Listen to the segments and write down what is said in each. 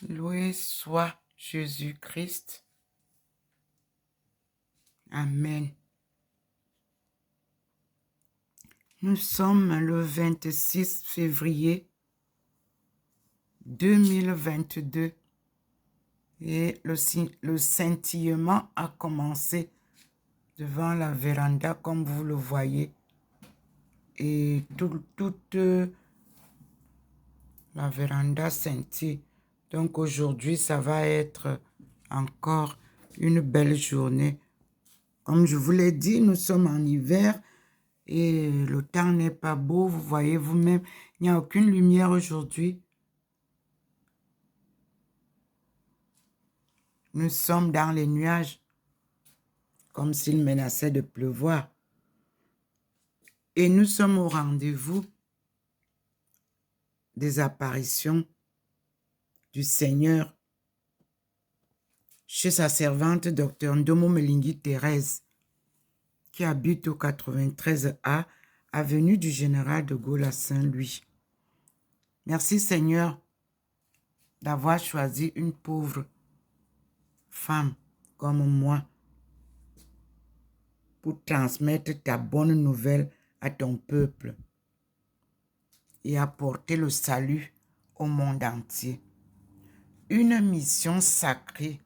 Loué soit Jésus-Christ. Amen. Nous sommes le 26 février 2022 et le scintillement a commencé devant la véranda comme vous le voyez. Et toute la véranda scintille. Donc aujourd'hui, ça va être encore une belle journée. Comme je vous l'ai dit, nous sommes en hiver et le temps n'est pas beau. Vous voyez vous-même, il n'y a aucune lumière aujourd'hui. Nous sommes dans les nuages, comme s'il menaçait de pleuvoir. Et nous sommes au rendez-vous des apparitions du Seigneur chez sa servante Dr Ndomo Melingi Thérèse, qui habite au 93A, avenue du Général de Gaulle à Saint-Louis. Merci Seigneur d'avoir choisi une pauvre femme comme moi pour transmettre ta bonne nouvelle à ton peuple et apporter le salut au monde entier. Une mission sacrée,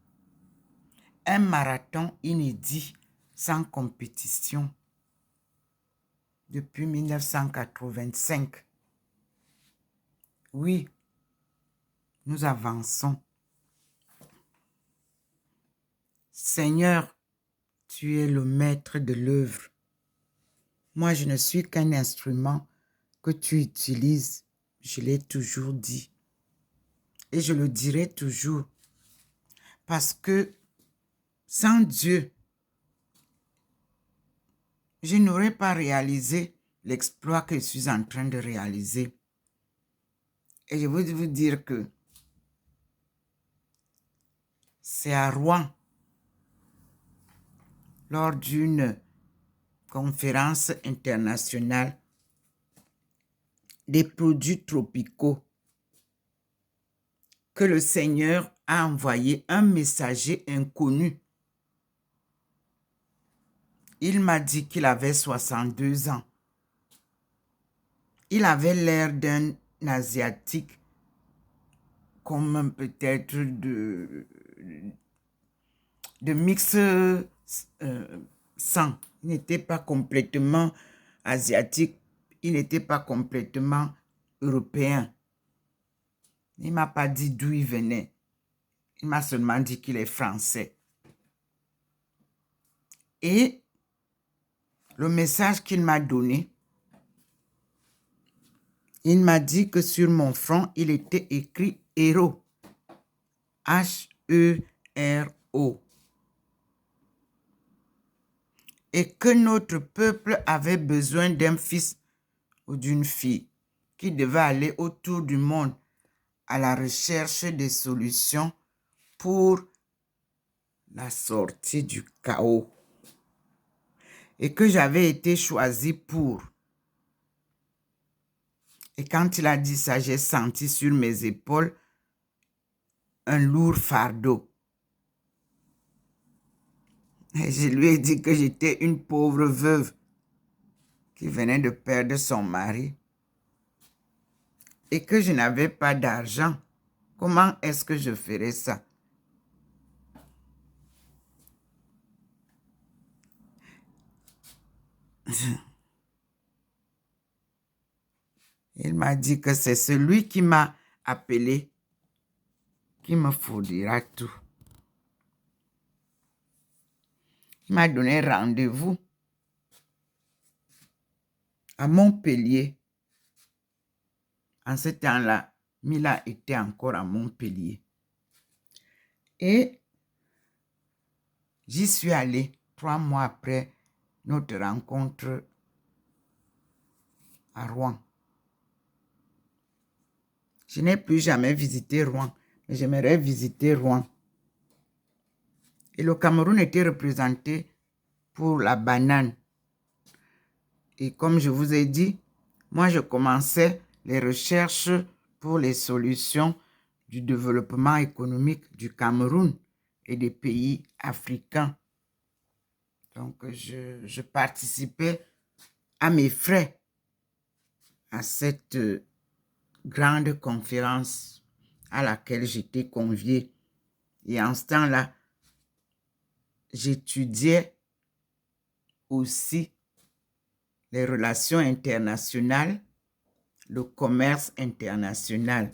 un marathon inédit sans compétition depuis 1985. Oui, nous avançons. Seigneur, tu es le maître de l'œuvre. Moi, je ne suis qu'un instrument que tu utilises. Je l'ai toujours dit. Et je le dirai toujours. Parce que sans Dieu, je n'aurais pas réalisé l'exploit que je suis en train de réaliser. Et je veux vous dire que c'est à Rouen, lors d'une conférence internationale des produits tropicaux, que le Seigneur a envoyé un messager inconnu. Il m'a dit qu'il avait 62 ans. Il avait l'air d'un Asiatique, comme peut-être de mix sang. Il n'était pas complètement asiatique, il n'était pas complètement européen. Il ne m'a pas dit d'où il venait. Il m'a seulement dit qu'il est français. Et le message qu'il m'a donné, il m'a dit que sur mon front, il était écrit héros. H-E-R-O. Et que notre peuple avait besoin d'un fils ou d'une fille qui devait aller autour du monde à la recherche des solutions pour la sortie du chaos. Et que j'avais été choisi pour. Et quand il a dit ça, j'ai senti sur mes épaules un lourd fardeau. Et je lui ai dit que j'étais une pauvre veuve qui venait de perdre son mari et que je n'avais pas d'argent. Comment est-ce que je ferais ça? Il m'a dit que c'est celui qui m'a appelé qui me fournira tout. Il m'a donné rendez-vous à Montpellier. En ce temps-là, Mila était encore à Montpellier. Et j'y suis allée 3 mois après notre rencontre à Rouen. Je n'ai plus jamais visité Rouen, mais j'aimerais visiter Rouen. Et le Cameroun était représenté pour la banane. Et comme je vous ai dit, moi je commençais les recherches pour les solutions du développement économique du Cameroun et des pays africains. Donc, je participais à mes frais à cette grande conférence à laquelle j'étais conviée. Et en ce temps-là, j'étudiais aussi les relations internationales, le commerce international.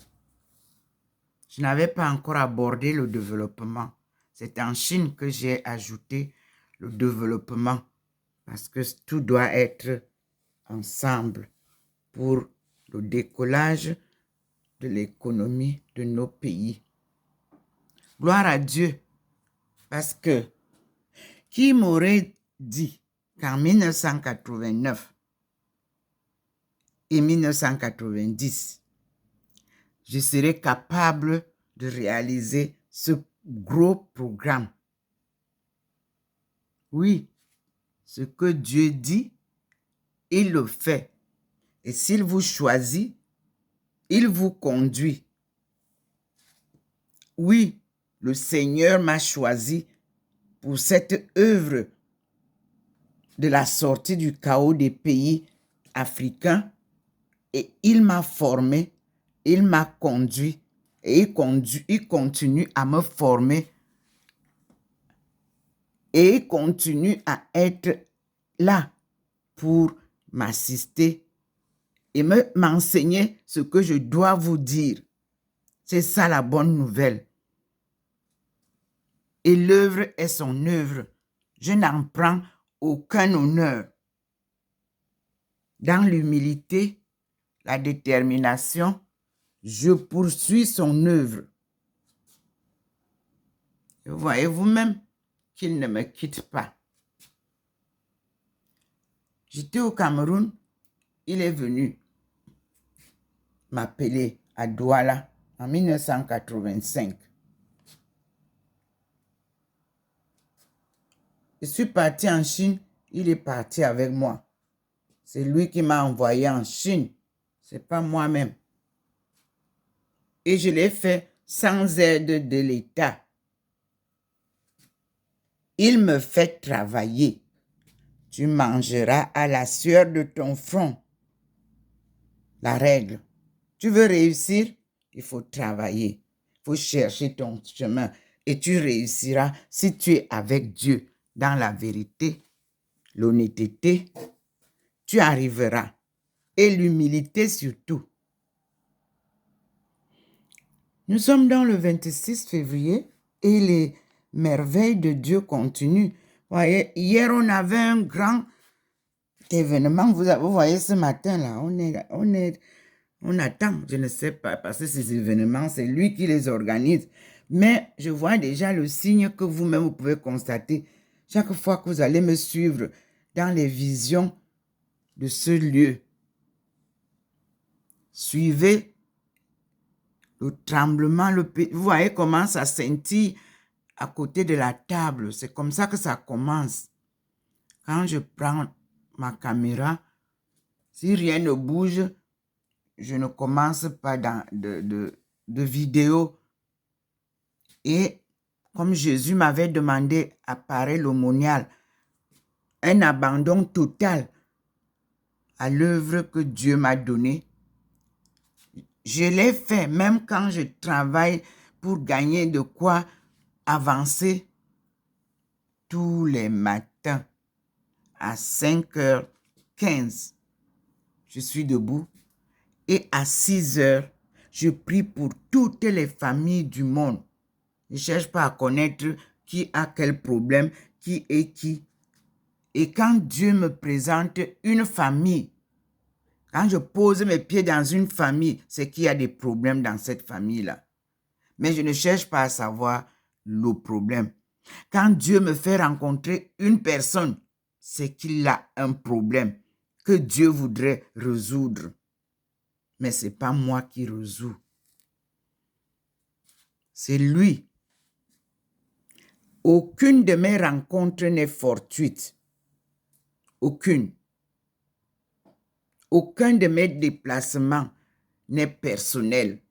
Je n'avais pas encore abordé le développement. C'est en Chine que j'ai ajouté le développement parce que tout doit être ensemble pour le décollage de l'économie de nos pays. Gloire à Dieu, parce que qui m'aurait dit qu'en 1989 et 1990, je serais capable de réaliser ce gros programme. Oui, ce que Dieu dit, il le fait. Et s'il vous choisit, il vous conduit. Oui, le Seigneur m'a choisi pour cette œuvre de la sortie du chaos des pays africains et il m'a formé, il m'a conduit et il continue à me former et il continue à être là pour m'assister et m'enseigner ce que je dois vous dire. C'est ça la bonne nouvelle. Et l'œuvre est son œuvre. Je n'en prends aucun honneur. Dans l'humilité, la détermination, je poursuis son œuvre. Vous voyez vous-même qu'il ne me quitte pas. J'étais au Cameroun, il est venu m'appeler à Douala en 1985. Je suis parti en Chine, il est parti avec moi. C'est lui qui m'a envoyé en Chine, c'est pas moi-même. Et je l'ai fait sans aide de l'État. Il me fait travailler. Tu mangeras à la sueur de ton front. La règle. Tu veux réussir, il faut travailler. Il faut chercher ton chemin. Et tu réussiras si tu es avec Dieu dans la vérité, l'honnêteté. Tu arriveras. Et l'humilité surtout. Nous sommes dans le 26 février et les merveilles de Dieu continuent. Vous voyez, hier, on avait un grand événement. Vous voyez, ce matin-là, on attend. Je ne sais pas, parce que ces événements, c'est lui qui les organise. Mais je vois déjà le signe que vous-même, vous pouvez constater. Chaque fois que vous allez me suivre dans les visions de ce lieu, suivez le tremblement, vous voyez comment ça scintille à côté de la table. C'est comme ça que ça commence. Quand je prends ma caméra, si rien ne bouge, je ne commence pas de vidéo. Et comme Jésus m'avait demandé à parer l'aumônial, un abandon total à l'œuvre que Dieu m'a donnée, je l'ai fait même quand je travaille pour gagner de quoi avancer tous les matins à 5h15. Je suis debout et à 6h, je prie pour toutes les familles du monde. Je ne cherche pas à connaître qui a quel problème, qui est qui. Et quand Dieu me présente une famille, quand je pose mes pieds dans une famille, c'est qu'il y a des problèmes dans cette famille-là. Mais je ne cherche pas à savoir le problème. Quand Dieu me fait rencontrer une personne, c'est qu'il a un problème que Dieu voudrait résoudre. Mais ce n'est pas moi qui résous. C'est lui. Aucune de mes rencontres n'est fortuite. Aucune. Aucun de mes déplacements n'est personnel.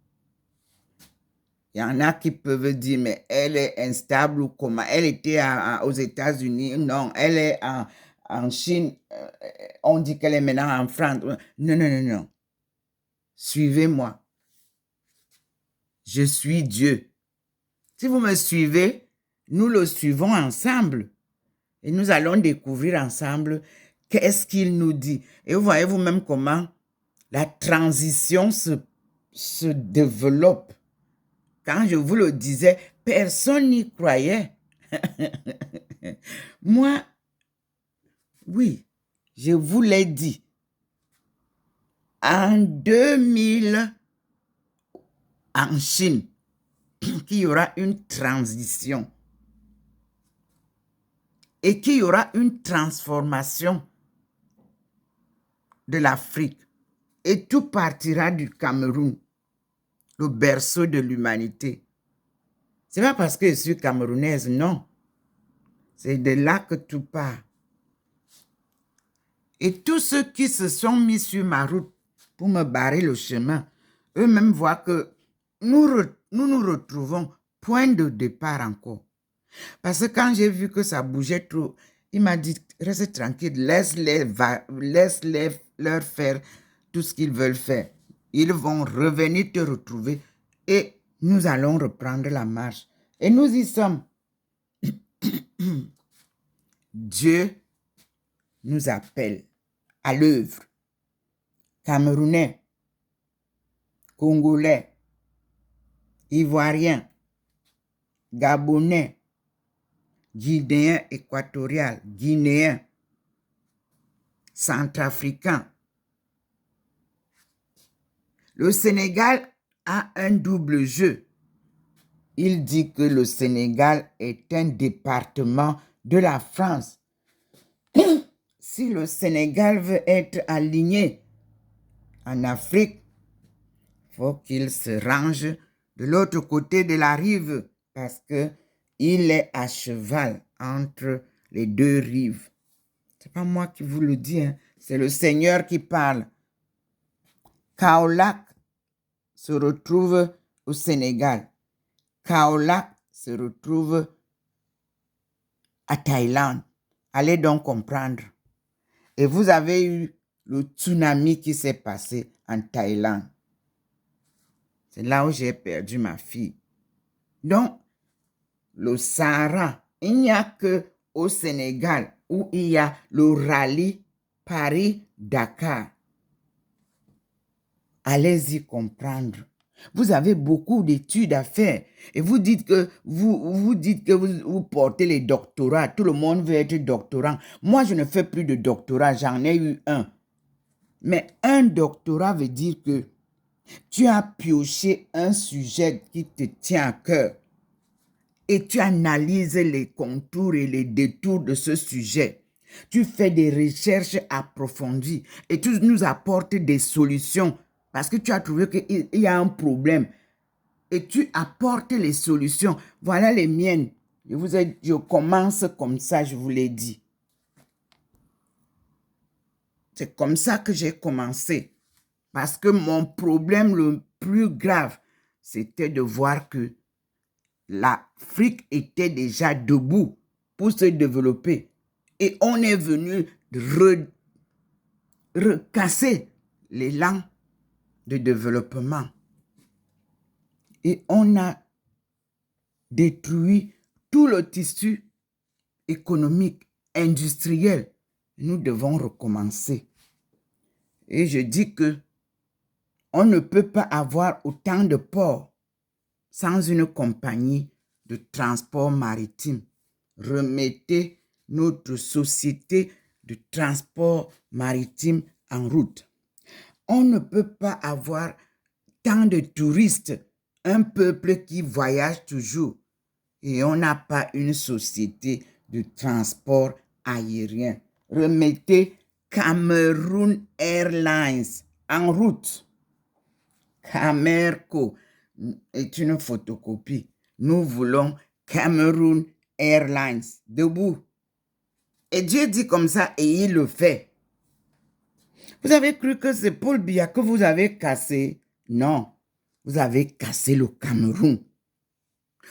Il y en a qui peuvent dire, mais elle est instable ou comment? Elle était aux États-Unis. Non, elle est en Chine. On dit qu'elle est maintenant en France. Non, non, non, non. Suivez-moi. Je suis Dieu. Si vous me suivez, nous le suivons ensemble. Et nous allons découvrir ensemble qu'est-ce qu'il nous dit. Et vous voyez vous-même comment la transition se développe. Quand je vous le disais, personne n'y croyait. Moi, oui, je vous l'ai dit. En 2000, en Chine, qu'il y aura une transition et qu'il y aura une transformation de l'Afrique. Et tout partira du Cameroun, le berceau de l'humanité. Ce n'est pas parce que je suis camerounaise, non. C'est de là que tout part. Et tous ceux qui se sont mis sur ma route pour me barrer le chemin, eux-mêmes voient que nous nous retrouvons point de départ encore. Parce que quand j'ai vu que ça bougeait trop, il m'a dit, reste tranquille, laisse-les leur faire tout ce qu'ils veulent faire. Ils vont revenir te retrouver et nous allons reprendre la marche. Et nous y sommes. Dieu nous appelle à l'œuvre. Camerounais, Congolais, Ivoiriens, Gabonais, Guinéens équatorial, Guinéens, Centrafricains. Le Sénégal a un double jeu. Il dit que le Sénégal est un département de la France. Si le Sénégal veut être aligné en Afrique, il faut qu'il se range de l'autre côté de la rive parce qu'il est à cheval entre les deux rives. Ce n'est pas moi qui vous le dis, hein. C'est le Seigneur qui parle. Kaolack se retrouve au Sénégal. Kaolack se retrouve à Thaïlande. Allez donc comprendre. Et vous avez eu le tsunami qui s'est passé en Thaïlande. C'est là où j'ai perdu ma fille. Donc, le Sahara, il n'y a que au Sénégal où il y a le rallye Paris-Dakar. Allez-y comprendre. Vous avez beaucoup d'études à faire et vous dites que vous portez les doctorats. Tout le monde veut être doctorant. Moi, je ne fais plus de doctorat. J'en ai eu un. Mais un doctorat veut dire que tu as pioché un sujet qui te tient à cœur et tu analyses les contours et les détours de ce sujet. Tu fais des recherches approfondies et tu nous apportes des solutions parce que tu as trouvé qu'il y a un problème et tu apportes les solutions. Voilà les miennes. Je commence comme ça, je vous l'ai dit. C'est comme ça que j'ai commencé. Parce que mon problème le plus grave, c'était de voir que l'Afrique était déjà debout pour se développer. Et on est venu recasser l'élan de développement. Et on a détruit tout le tissu économique, industriel. Nous devons recommencer. Et je dis que on ne peut pas avoir autant de ports sans une compagnie de transport maritime. Remettez notre société de transport maritime en route. On ne peut pas avoir tant de touristes, un peuple qui voyage toujours, et on n'a pas une société de transport aérien. Remettez Cameroon Airlines en route. Camerco est une photocopie. Nous voulons Cameroon Airlines debout. Et Dieu dit comme ça et il le fait. Vous avez cru que c'est Paul Biya que vous avez cassé? Non, vous avez cassé le Cameroun.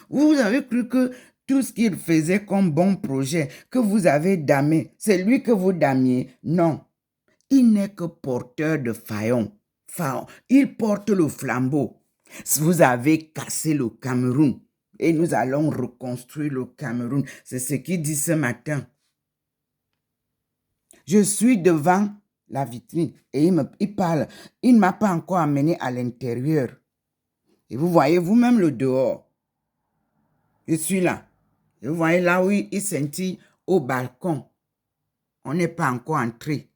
Vous avez cru que tout ce qu'il faisait comme bon projet, que vous avez damé, c'est lui que vous damiez. Non. Il n'est que porteur de faïon. Il porte le flambeau. Vous avez cassé le Cameroun et nous allons reconstruire le Cameroun. C'est ce qu'il dit ce matin. Je suis devant la vitrine et il parle. Il ne m'a pas encore amené à l'intérieur. Et vous voyez vous-même le dehors. Je suis là. Et vous voyez là où il scintille au balcon. On n'est pas encore entré.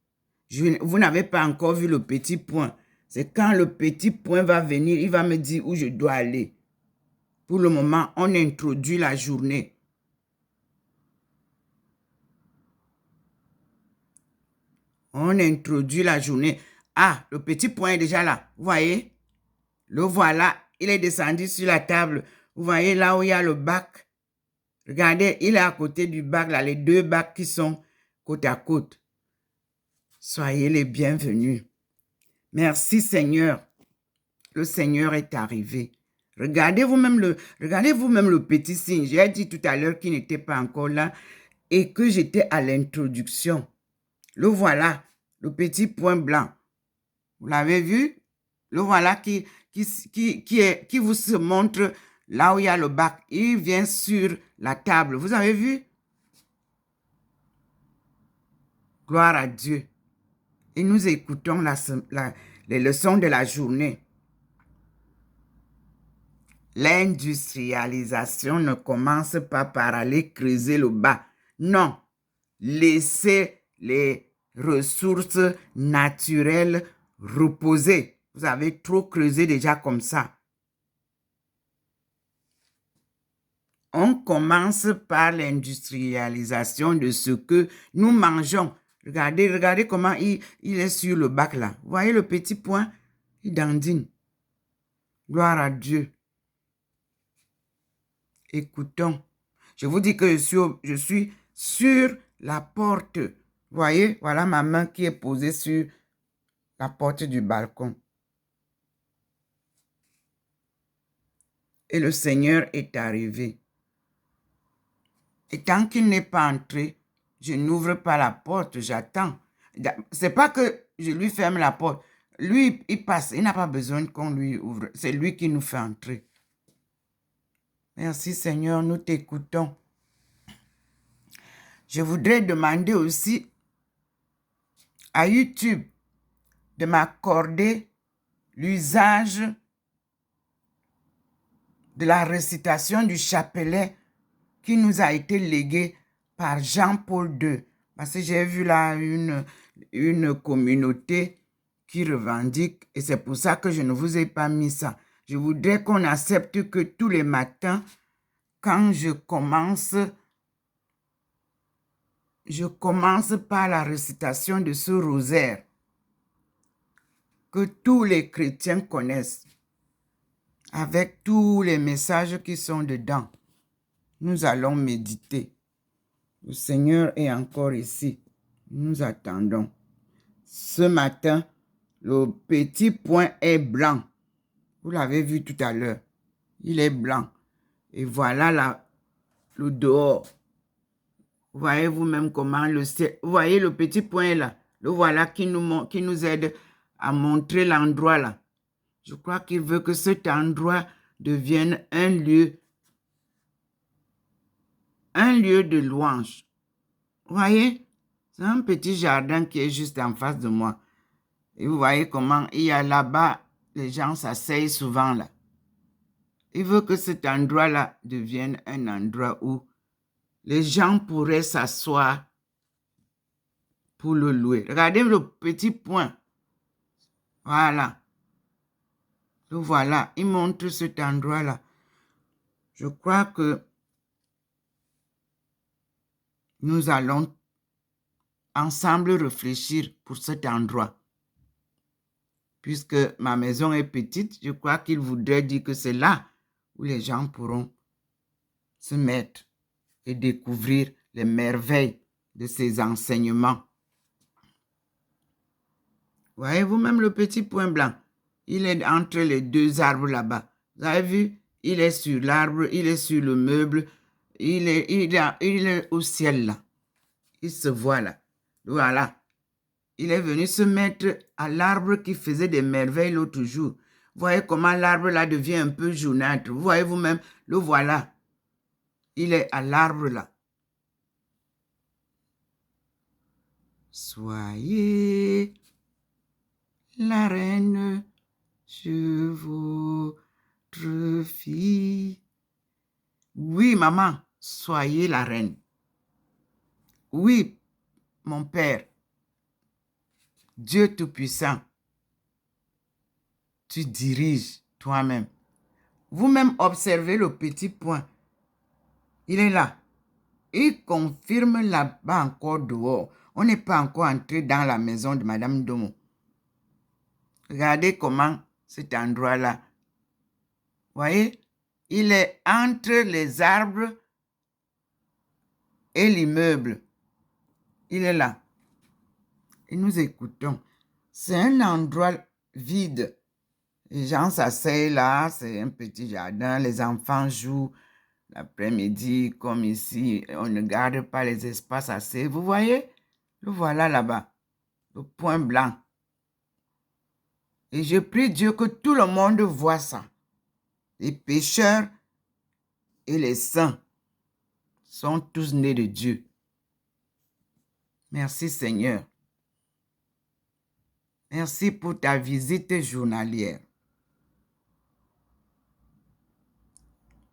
Vous n'avez pas encore vu le petit point. C'est quand le petit point va venir, il va me dire où je dois aller. Pour le moment, on introduit la journée. On introduit la journée. Ah, le petit point est déjà là. Vous voyez? Le voilà. Il est descendu sur la table. Vous voyez là où il y a le bac. Regardez, il est à côté du bac, là, les deux bacs qui sont côte à côte. Soyez les bienvenus. Merci Seigneur. Le Seigneur est arrivé. Regardez vous-même le petit signe. J'ai dit tout à l'heure qu'il n'était pas encore là et que j'étais à l'introduction. Le voilà, le petit point blanc. Vous l'avez vu? Le voilà qui vous se montre là où il y a le bac. Il vient sur la table. Vous avez vu? Gloire à Dieu. Et nous écoutons les leçons de la journée. L'industrialisation ne commence pas par aller creuser le bas. Non, laissez les ressources naturelles reposer. Vous avez trop creusé déjà comme ça. On commence par l'industrialisation de ce que nous mangeons. Regardez comment il est sur le bac là. Vous voyez le petit point? Il dandine. Gloire à Dieu. Écoutons. Je vous dis que je suis sur la porte. Vous voyez, voilà ma main qui est posée sur la porte du balcon. Et le Seigneur est arrivé. Et tant qu'il n'est pas entré, je n'ouvre pas la porte, j'attends. C'est pas que je lui ferme la porte. Lui, il passe, il n'a pas besoin qu'on lui ouvre. C'est lui qui nous fait entrer. Merci Seigneur, nous t'écoutons. Je voudrais demander aussi à YouTube de m'accorder l'usage de la récitation du chapelet qui nous a été légué par Jean-Paul II. Parce que j'ai vu là une communauté qui revendique et c'est pour ça que je ne vous ai pas mis ça. Je voudrais qu'on accepte que tous les matins, quand je commence par la récitation de ce rosaire que tous les chrétiens connaissent, avec tous les messages qui sont dedans. Nous allons méditer. Le Seigneur est encore ici. Nous attendons. Ce matin, le petit point est blanc. Vous l'avez vu tout à l'heure. Il est blanc. Et voilà le dehors. Vous voyez vous-même comment le ciel. Vous voyez le petit point là. Le voilà qui nous aide à montrer l'endroit là. Je crois qu'il veut que cet endroit devienne un lieu de louange. Vous voyez, c'est un petit jardin qui est juste en face de moi. Et vous voyez comment il y a là-bas, les gens s'asseyent souvent là. Il veut que cet endroit-là devienne un endroit où les gens pourraient s'asseoir pour le louer. Regardez le petit point. Voilà. Le voilà. Il montre cet endroit-là. Je crois que nous allons ensemble réfléchir pour cet endroit. Puisque ma maison est petite, je crois qu'il voudrait dire que c'est là où les gens pourront se mettre et découvrir les merveilles de ces enseignements. Voyez-vous même le petit point blanc? Il est entre les deux arbres là-bas. Vous avez vu? Il est sur l'arbre, il est sur le meuble, il est au ciel là. Il se voit là. Voilà. Il est venu se mettre à l'arbre qui faisait des merveilles l'autre jour. Vous voyez comment l'arbre là devient un peu jaunâtre. Vous voyez vous-même, le voilà. Il est à l'arbre là. Soyez la reine, je votre fille. Oui, maman, soyez la reine. Oui, mon père, Dieu Tout-Puissant, tu diriges toi-même. Vous-même observez le petit point. Il est là. Il confirme là-bas encore dehors. On n'est pas encore entré dans la maison de Madame Domo. Regardez comment cet endroit-là. Voyez, il est entre les arbres et l'immeuble. Il est là. Et nous écoutons. C'est un endroit vide. Les gens s'asseyent là, c'est un petit jardin. Les enfants jouent l'après-midi comme ici. On ne garde pas les espaces assez. Vous voyez? Le voilà là-bas. Le point blanc. Et je prie Dieu que tout le monde voit ça. Les pécheurs et les saints sont tous nés de Dieu. Merci Seigneur. Merci pour ta visite journalière.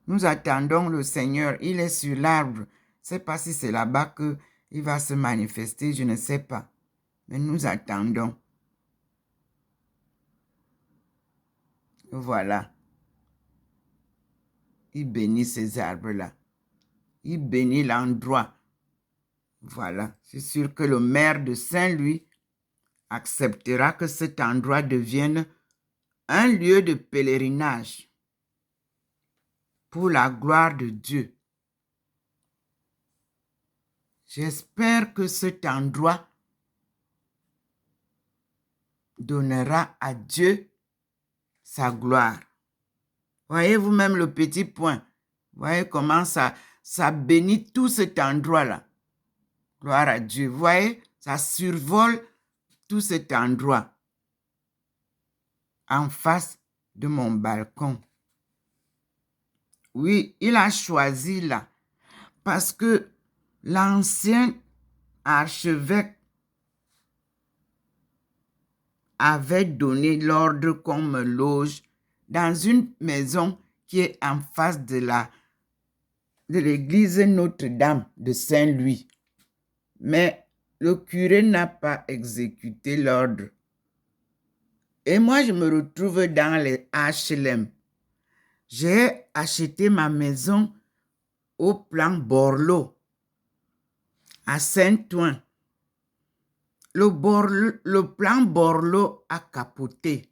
Nous attendons le Seigneur. Il est sur l'arbre. Je ne sais pas si c'est là-bas qu'il va se manifester. Je ne sais pas. Mais nous attendons. Voilà. Il bénit ces arbres-là. Il bénit l'endroit. Voilà. C'est sûr que le maire de Saint-Louis acceptera que cet endroit devienne un lieu de pèlerinage pour la gloire de Dieu. J'espère que cet endroit donnera à Dieu sa gloire. Voyez vous-même le petit point. Voyez comment ça bénit tout cet endroit-là. Gloire à Dieu. Voyez, ça survole tout cet endroit en face de mon balcon. Oui, il a choisi là parce que l'ancien archevêque avait donné l'ordre qu'on me loge dans une maison qui est en face de l'église Notre-Dame de Saint-Louis. Mais le curé n'a pas exécuté l'ordre. Et moi, je me retrouve dans les HLM. J'ai acheté ma maison au plan Borloo, à Saint-Ouen. Le plan Borloo a capoté.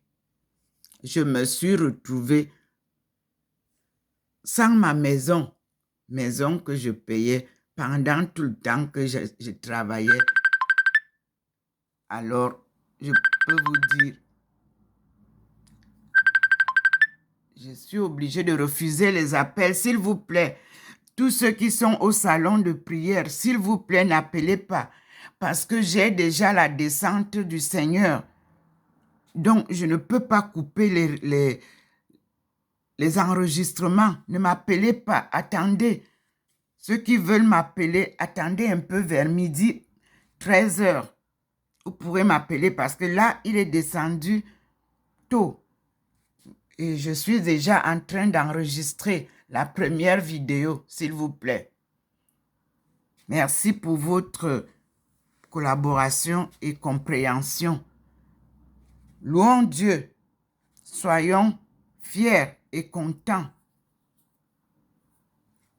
Je me suis retrouvée sans ma maison que je payais pendant tout le temps que je travaillais. Alors, je peux vous dire, je suis obligée de refuser les appels. S'il vous plaît, tous ceux qui sont au salon de prière, s'il vous plaît, n'appelez pas. Parce que j'ai déjà la descente du Seigneur. Donc, je ne peux pas couper les enregistrements. Ne m'appelez pas. Attendez. Ceux qui veulent m'appeler, attendez un peu vers midi, 13h. Vous pourrez m'appeler parce que là, il est descendu tôt. Et je suis déjà en train d'enregistrer la première vidéo, s'il vous plaît. Merci pour votre collaboration et compréhension. Louons Dieu. Soyons fiers et contents.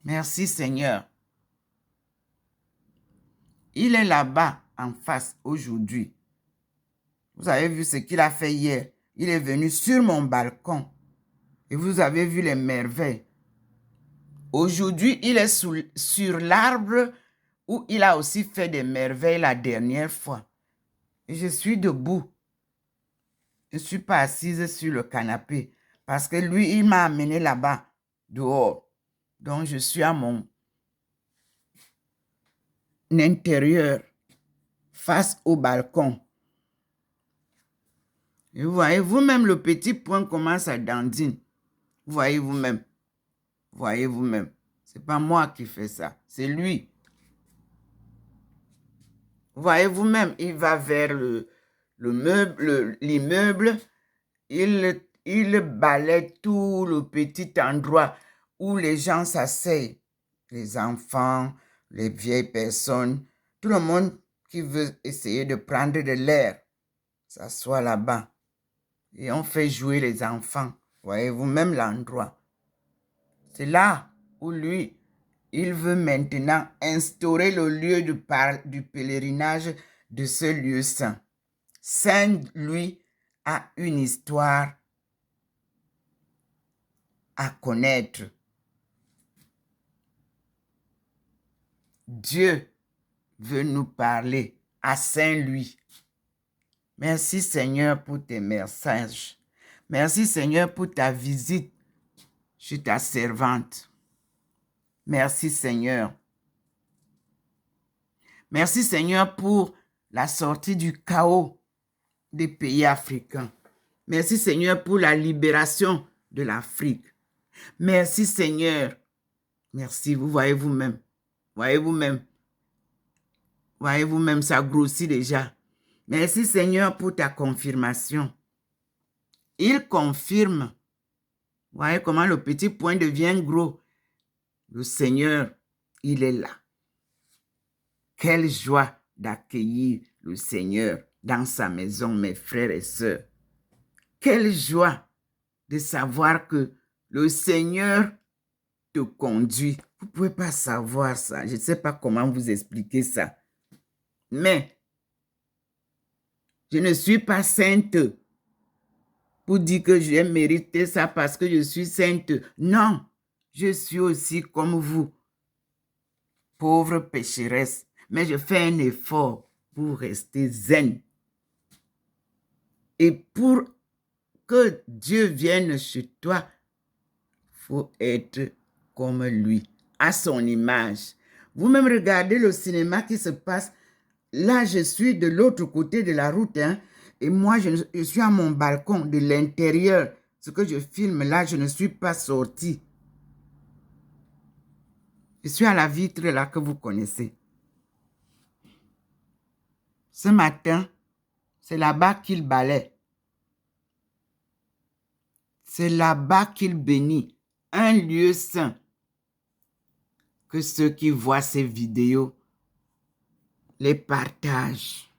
Merci Seigneur. Il est là-bas en face aujourd'hui. Vous avez vu ce qu'il a fait hier. Il est venu sur mon balcon et vous avez vu les merveilles. Aujourd'hui, il est sur l'arbre où il a aussi fait des merveilles la dernière fois. Et je suis debout. Je ne suis pas assise sur le canapé parce que lui, il m'a amené là-bas dehors. Donc, je suis à mon intérieur, face au balcon. Et vous voyez vous-même, le petit point commence à dandiner. Vous voyez vous-même. Voyez vous-même. Ce n'est pas moi qui fais ça. C'est lui. Voyez vous-même. Il va vers l'immeuble. Il balaie tout le petit endroit où les gens s'asseyent. Les enfants, les vieilles personnes, tout le monde qui veut essayer de prendre de l'air s'assoit là-bas. Et on fait jouer les enfants. Voyez-vous même l'endroit. C'est là où lui, il veut maintenant instaurer le lieu du pèlerinage de ce lieu saint. Saint, lui, a une histoire à connaître. Dieu veut nous parler à Saint-Louis. Merci Seigneur pour tes messages. Merci Seigneur pour ta visite chez ta servante. Merci Seigneur. Merci Seigneur pour la sortie du chaos des pays africains. Merci Seigneur pour la libération de l'Afrique. Merci Seigneur. Merci, vous voyez vous-même. Voyez vous-même. Voyez vous-même, ça grossit déjà. Merci Seigneur pour ta confirmation. Il confirme. Voyez comment le petit point devient gros. Le Seigneur, il est là. Quelle joie d'accueillir le Seigneur dans sa maison, mes frères et sœurs. Quelle joie de savoir que le Seigneur te conduit. Vous ne pouvez pas savoir ça. Je ne sais pas comment vous expliquer ça. Mais je ne suis pas sainte pour dire que j'ai mérité ça parce que je suis sainte. Non, je suis aussi comme vous, pauvre pécheresse. Mais je fais un effort pour rester zen. Et pour que Dieu vienne chez toi, il faut être comme lui, à son image. Vous-même regardez le cinéma qui se passe. Là, je suis de l'autre côté de la route, hein, et moi, je suis à mon balcon de l'intérieur. Ce que je filme là, je ne suis pas sorti. Je suis à la vitre là que vous connaissez. Ce matin, c'est là-bas qu'il balaie. C'est là-bas qu'il bénit. Un lieu saint. Que ceux qui voient ces vidéos les partagent.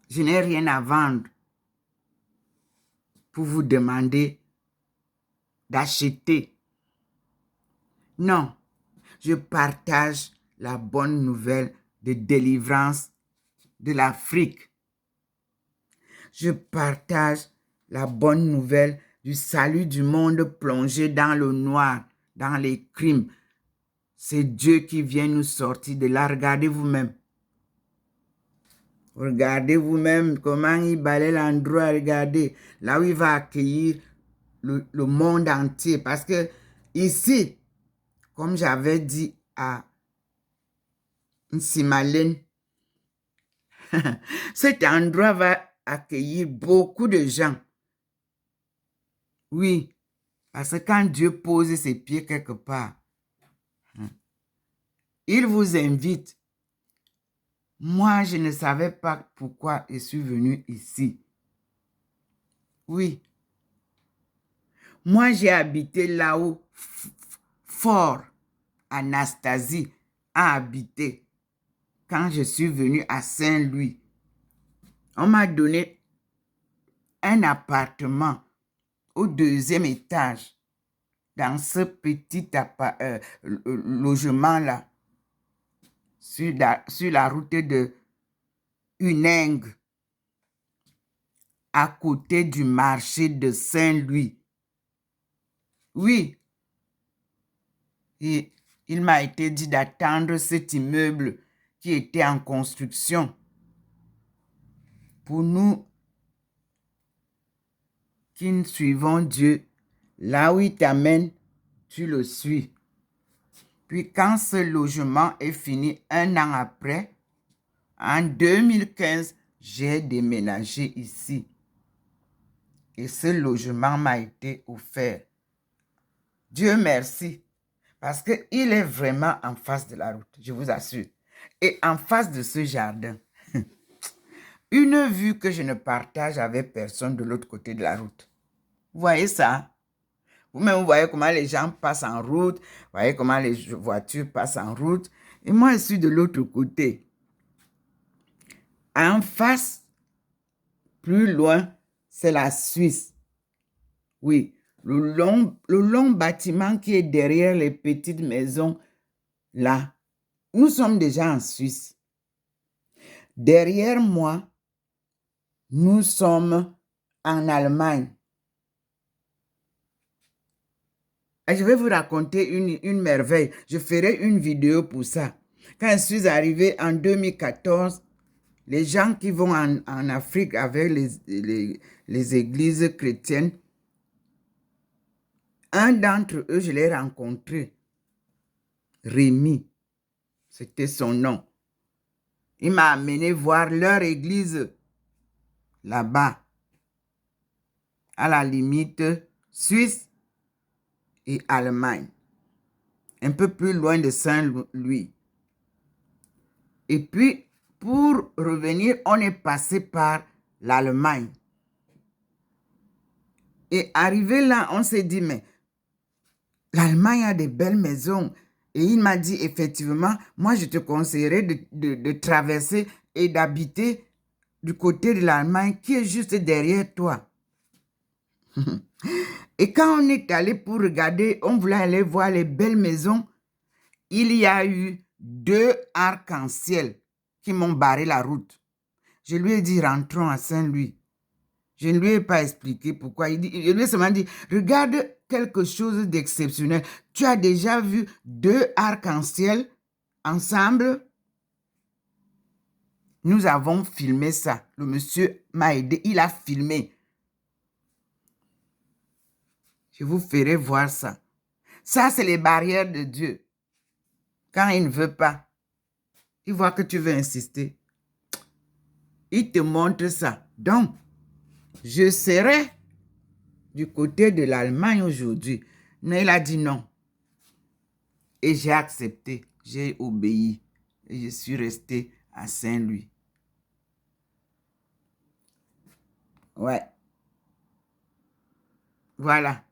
Je n'ai rien à vendre pour vous demander d'acheter. Non, je partage la bonne nouvelle de délivrance de l'Afrique. Je partage la bonne nouvelle du salut du monde plongé dans le noir, dans les crimes. C'est Dieu qui vient nous sortir de là. Regardez vous-même. Regardez vous-même comment il balaie l'endroit. Regardez là où il va accueillir le monde entier. Parce que ici, comme j'avais dit à Nsimalène, cet endroit va accueillir beaucoup de gens. Oui, parce que quand Dieu pose ses pieds quelque part, il vous invite. Moi, je ne savais pas pourquoi je suis venu ici. Oui. Moi, j'ai habité là-haut, fort. Anastasie a habité quand je suis venu à Saint-Louis. On m'a donné un appartement au 2e étage dans ce petit logement-là sur la route de Huningue à côté du marché de Saint-Louis. Oui, et il m'a été dit d'attendre cet immeuble qui était en construction pour nous qui suivons Dieu. Là où il t'amène, tu le suis. Puis quand ce logement est fini, 1 an après, en 2015, j'ai déménagé ici. Et ce logement m'a été offert. Dieu merci. Parce qu'il est vraiment en face de la route, je vous assure. Et en face de ce jardin. Une vue que je ne partage avec personne de l'autre côté de la route. Vous voyez ça? Vous-même, vous voyez comment les gens passent en route. Vous voyez comment les voitures passent en route. Et moi, je suis de l'autre côté. En face, plus loin, c'est la Suisse. Oui, le long bâtiment qui est derrière les petites maisons, là, nous sommes déjà en Suisse. Derrière moi, nous sommes en Allemagne. Et je vais vous raconter une merveille. Je ferai une vidéo pour ça. Quand je suis arrivé en 2014, les gens qui vont en Afrique avec les églises chrétiennes, un d'entre eux, je l'ai rencontré. Rémi, c'était son nom. Il m'a amené voir leur église là-bas, à la limite Suisse et Allemagne, un peu plus loin de Saint-Louis. Et puis, pour revenir, on est passé par l'Allemagne. Et arrivé là, on s'est dit, mais l'Allemagne a des belles maisons. Et il m'a dit, effectivement, moi, je te conseillerais de traverser et d'habiter du côté de l'Allemagne qui est juste derrière toi. Et quand on est allé pour regarder, on voulait aller voir les belles maisons, il y a eu 2 arcs-en-ciel qui m'ont barré la route. Je lui ai dit, rentrons à Saint-Louis. Je ne lui ai pas expliqué pourquoi. Je lui ai seulement dit, regarde quelque chose d'exceptionnel. Tu as déjà vu 2 arcs-en-ciel ensemble? Nous avons filmé ça. Le monsieur m'a aidé. Il a filmé. Je vous ferai voir ça. Ça, c'est les barrières de Dieu. Quand il ne veut pas, il voit que tu veux insister. Il te montre ça. Donc, je serai du côté de l'Allemagne aujourd'hui. Mais il a dit non. Et j'ai accepté. J'ai obéi. Et je suis resté à Saint-Louis. Ouais. Voilà.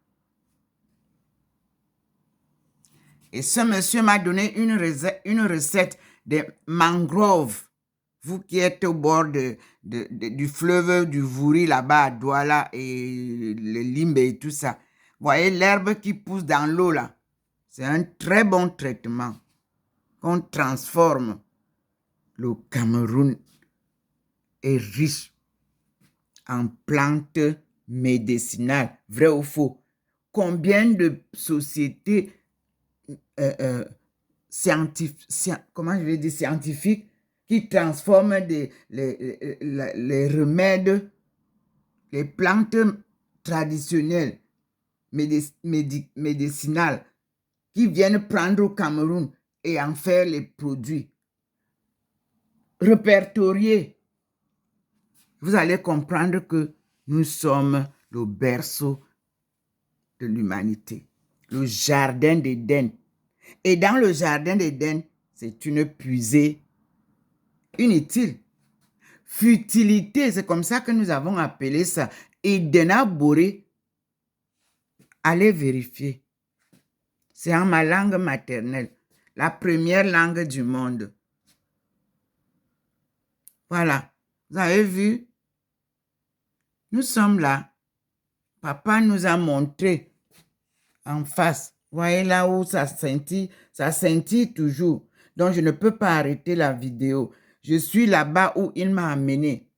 Et ce monsieur m'a donné une recette de mangrove. Vous qui êtes au bord du fleuve du Vouri, là-bas à Douala et le Limbe et tout ça. Voyez l'herbe qui pousse dans l'eau là. C'est un très bon traitement qu'on transforme. Le Cameroun est riche en plantes médicinales. Vrai ou faux? Combien de sociétés scientifiques qui transforment les remèdes, les plantes traditionnelles, médicinales, qui viennent prendre au Cameroun et en faire les produits répertoriés. Vous allez comprendre que nous sommes le berceau de l'humanité, le jardin d'Éden. Et dans le jardin d'Éden, c'est une puisée inutile. Futilité, c'est comme ça que nous avons appelé ça. Edena Boré, allez vérifier. C'est en ma langue maternelle, la première langue du monde. Voilà, vous avez vu? Nous sommes là. Papa nous a montré en face. Voyez là où ça scintille toujours. Donc, je ne peux pas arrêter la vidéo. Je suis là-bas où il m'a amené.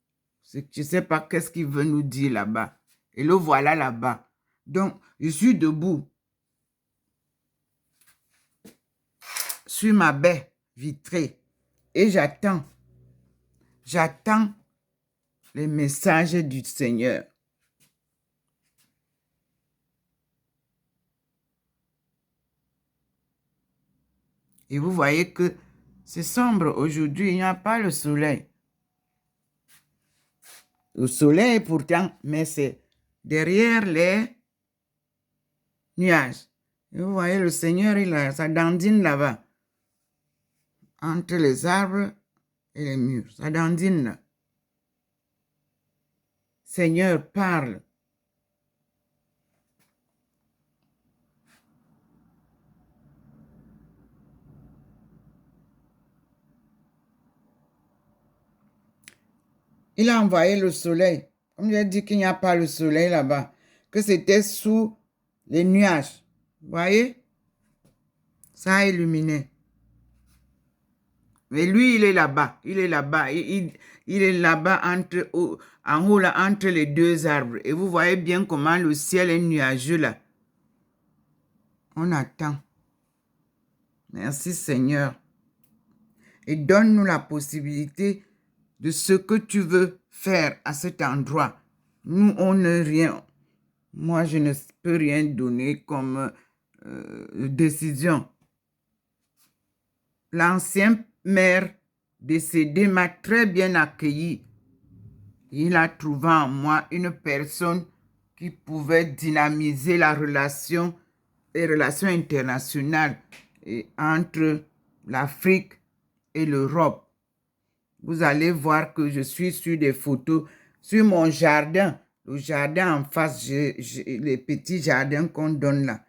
Je ne sais pas qu'est-ce qu'il veut nous dire là-bas. Et le voilà là-bas. Donc, je suis debout sur ma baie vitrée et j'attends. J'attends les messages du Seigneur. Et vous voyez que c'est sombre. Aujourd'hui, il n'y a pas le soleil. Le soleil pourtant, mais c'est derrière les nuages. Et vous voyez, le Seigneur, ça dandine là-bas. Entre les arbres et les murs. Ça dandine là. Seigneur, parle. Il a envoyé le soleil. Comme j'ai dit qu'il n'y a pas le soleil là-bas, que c'était sous les nuages. Vous voyez? Ça a illuminé. Mais lui, il est là-bas. Il est là-bas. Il est là-bas en haut, là, entre les deux arbres. Et vous voyez bien comment le ciel est nuageux là. On attend. Merci Seigneur. Et donne-nous la possibilité de ce que tu veux faire à cet endroit. Nous, on n'est rien. Moi, je ne peux rien donner comme décision. L'ancien maire décédé m'a très bien accueilli. Il a trouvé en moi une personne qui pouvait dynamiser les relations internationales entre l'Afrique et l'Europe. Vous allez voir que je suis sur des photos sur mon jardin. Le jardin en face, les petits jardins qu'on donne là.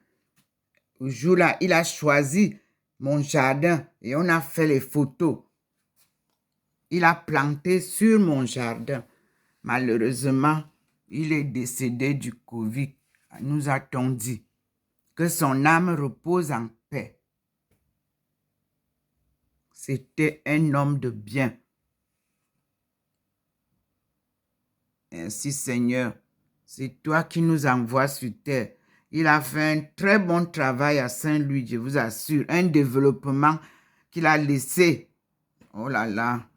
Le jour-là, il a choisi mon jardin et on a fait les photos. Il a planté sur mon jardin. Malheureusement, il est décédé du Covid. Nous a-t-on dit que son âme repose en paix. C'était un homme de bien. Ainsi, Seigneur, c'est toi qui nous envoies sur terre. Il a fait un très bon travail à Saint-Louis, je vous assure. Un développement qu'il a laissé. Oh là là.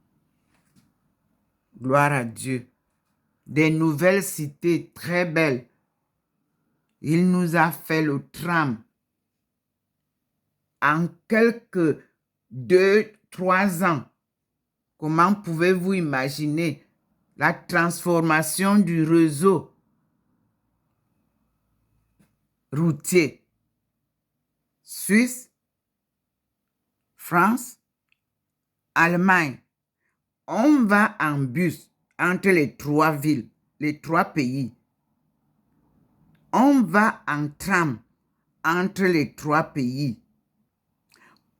Gloire à Dieu. Des nouvelles cités très belles. Il nous a fait le tram. En quelques 2-3 ans, comment pouvez-vous imaginer la transformation du réseau routier? Suisse, France, Allemagne. On va en bus entre les 3 villes, les 3 pays. On va en tram entre les 3 pays.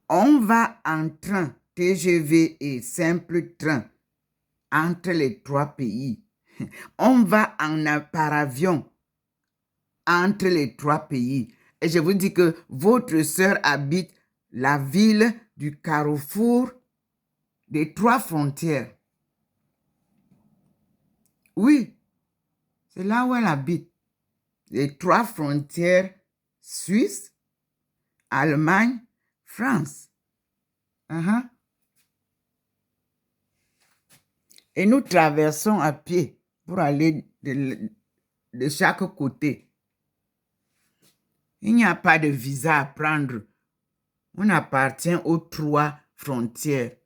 On va en train, TGV et simple train entre les 3 pays. On va par avion entre les 3 pays. Et je vous dis que votre sœur habite la ville du carrefour des 3 frontières. Oui, c'est là où elle habite. Les 3 frontières, Suisse, Allemagne, France. Et nous traversons à pied pour aller de chaque côté. Il n'y a pas de visa à prendre. On appartient aux 3 frontières.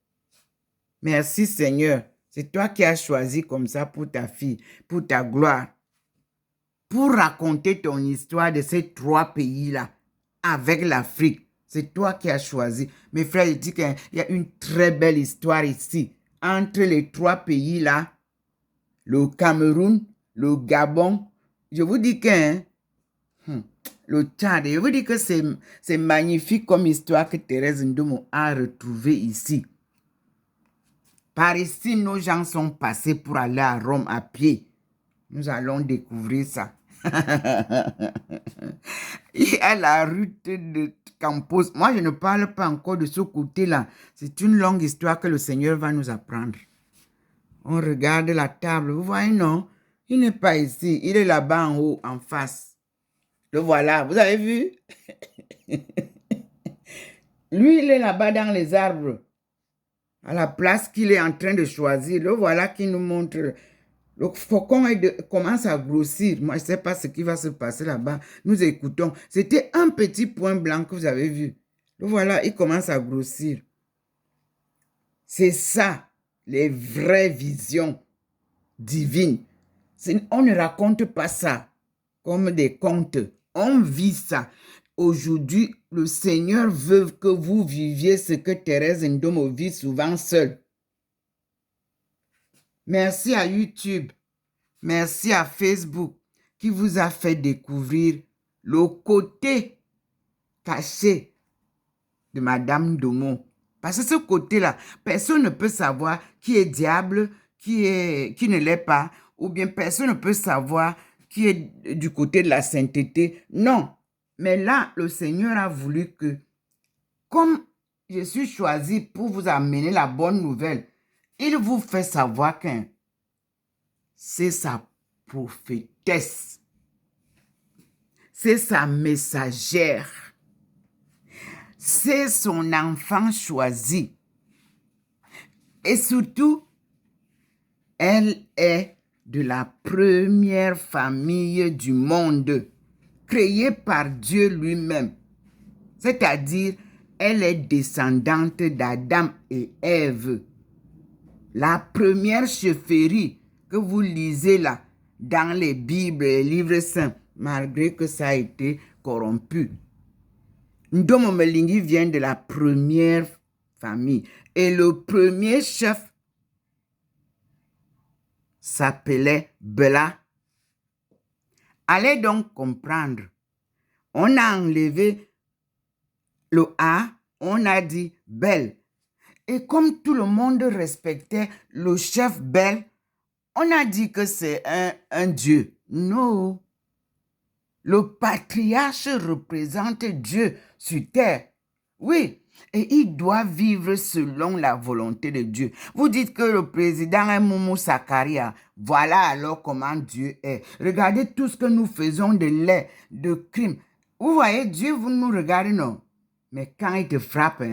Merci Seigneur. C'est toi qui as choisi comme ça pour ta fille, pour ta gloire. Pour raconter ton histoire de ces 3 pays-là avec l'Afrique. C'est toi qui as choisi. Mes frères, je dis qu'il y a une très belle histoire ici. Entre les 3 pays-là, le Cameroun, le Gabon. Je vous dis que le Tchad, je vous dis que c'est magnifique comme histoire que Thérèse Ndomo a retrouvée ici. Par ici, nos gens sont passés pour aller à Rome à pied. Nous allons découvrir ça. Et à la route de Campos. Moi, je ne parle pas encore de ce côté-là. C'est une longue histoire que le Seigneur va nous apprendre. On regarde la table. Vous voyez, non? Il n'est pas ici. Il est là-bas en haut, en face. Le voilà. Vous avez vu? Lui, il est là-bas dans les arbres. À la place qu'il est en train de choisir. Le voilà qui nous montre. Le faucon commence à grossir. Moi, je ne sais pas ce qui va se passer là-bas. Nous écoutons. C'était un petit point blanc que vous avez vu. Le voilà, il commence à grossir. C'est ça, les vraies visions divines. On ne raconte pas ça comme des contes. On vit ça. Aujourd'hui, le Seigneur veut que vous viviez ce que Thérèse Ndomo vit souvent seule. Merci à YouTube, merci à Facebook qui vous a fait découvrir le côté caché de Madame Ndomo. Parce que ce côté-là, personne ne peut savoir qui est diable, qui ne l'est pas, ou bien personne ne peut savoir qui est du côté de la sainteté. Non. Mais là, le Seigneur a voulu que, comme je suis choisi pour vous amener la bonne nouvelle, il vous fait savoir que c'est sa prophétesse, c'est sa messagère, c'est son enfant choisi. Et surtout, elle est de la première famille du monde, créée par Dieu lui-même. C'est-à-dire, elle est descendante d'Adam et Ève. La première chefferie que vous lisez là, dans les Bibles et les livres saints, malgré que ça a été corrompu. Ndomo Melingi vient de la première famille. Et le premier chef s'appelait Bela. Allez donc comprendre. On a enlevé le A, on a dit Bel. Et comme tout le monde respectait le chef Bel, on a dit que c'est un dieu. Non. Le patriarche représente Dieu sur terre. Oui. Et il doit vivre selon la volonté de Dieu. Vous dites que le président est Moumou Sakaria. Voilà alors comment Dieu est. Regardez tout ce que nous faisons de lait, de crimes. Vous voyez, Dieu, vous nous regardez, non? Mais quand il te frappe,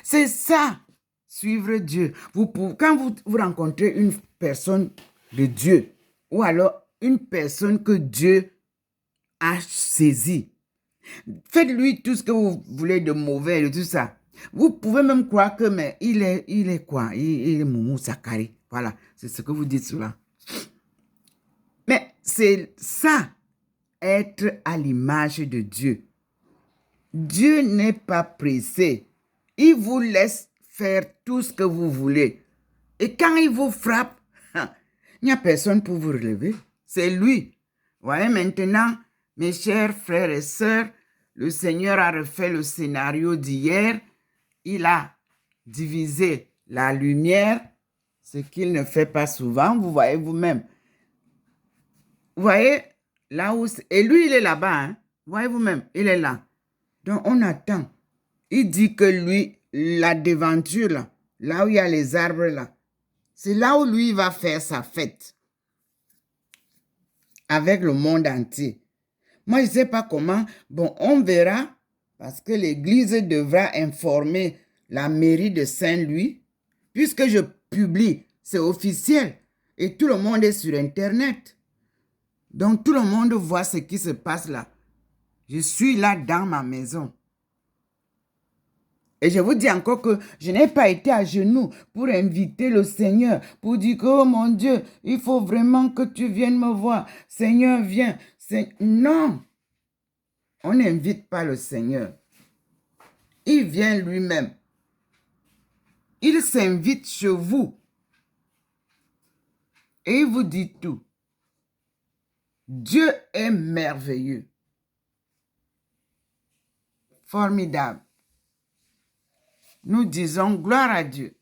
c'est ça, suivre Dieu. Quand vous rencontrez une personne de Dieu, ou alors une personne que Dieu a saisi, faites-lui tout ce que vous voulez de mauvais, de tout ça. Vous pouvez même croire que, mais il est quoi? Il est Moumou Sakari. Voilà, c'est ce que vous dites souvent. Mais c'est ça, être à l'image de Dieu. Dieu n'est pas pressé. Il vous laisse faire tout ce que vous voulez. Et quand il vous frappe, il n'y a personne pour vous relever. C'est lui. Voyez maintenant, mes chers frères et sœurs, le Seigneur a refait le scénario d'hier. Il a divisé la lumière, ce qu'il ne fait pas souvent. Vous voyez vous-même. Vous voyez, là où... Et lui, il est là-bas. Hein? Vous voyez vous-même, il est là. Donc, on attend. Il dit que lui, la devanture, là où il y a les arbres, là, c'est là où lui va faire sa fête. Avec le monde entier. Moi, je ne sais pas comment. Bon, on verra, parce que l'Église devra informer la mairie de Saint-Louis, puisque je publie, c'est officiel, et tout le monde est sur Internet. Donc, tout le monde voit ce qui se passe là. Je suis là dans ma maison. Et je vous dis encore que je n'ai pas été à genoux pour inviter le Seigneur, pour dire que, oh mon Dieu, il faut vraiment que tu viennes me voir. Seigneur, viens. Non, on n'invite pas le Seigneur. Il vient lui-même. Il s'invite chez vous. Et il vous dit tout. Dieu est merveilleux. Formidable. Nous disons gloire à Dieu.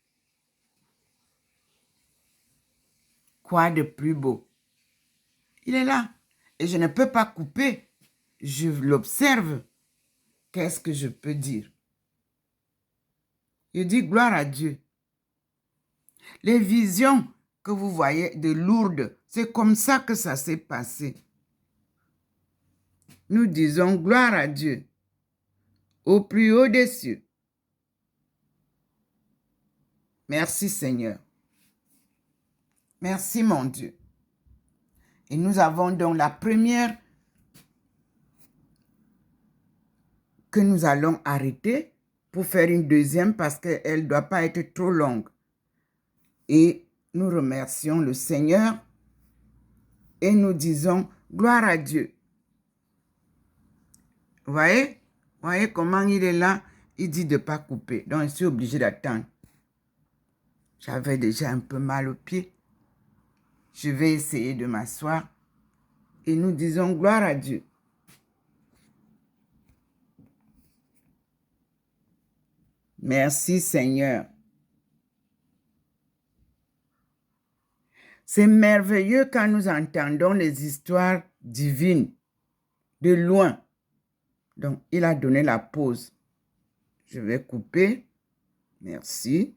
Quoi de plus beau? Il est là. Et je ne peux pas couper. Je l'observe. Qu'est-ce que je peux dire? Je dis gloire à Dieu. Les visions que vous voyez de Lourdes, c'est comme ça que ça s'est passé. Nous disons gloire à Dieu. Au plus haut des cieux. Merci Seigneur. Merci mon Dieu. Et nous avons donc la première que nous allons arrêter pour faire une deuxième parce qu'elle ne doit pas être trop longue. Et nous remercions le Seigneur et nous disons gloire à Dieu. Vous voyez? Vous voyez comment il est là? Il dit de ne pas couper. Donc, je suis obligé d'attendre. J'avais déjà un peu mal au pied. Je vais essayer de m'asseoir. Et nous disons gloire à Dieu. Merci Seigneur. C'est merveilleux quand nous entendons les histoires divines de loin. Donc, il a donné la pause. Je vais couper. Merci.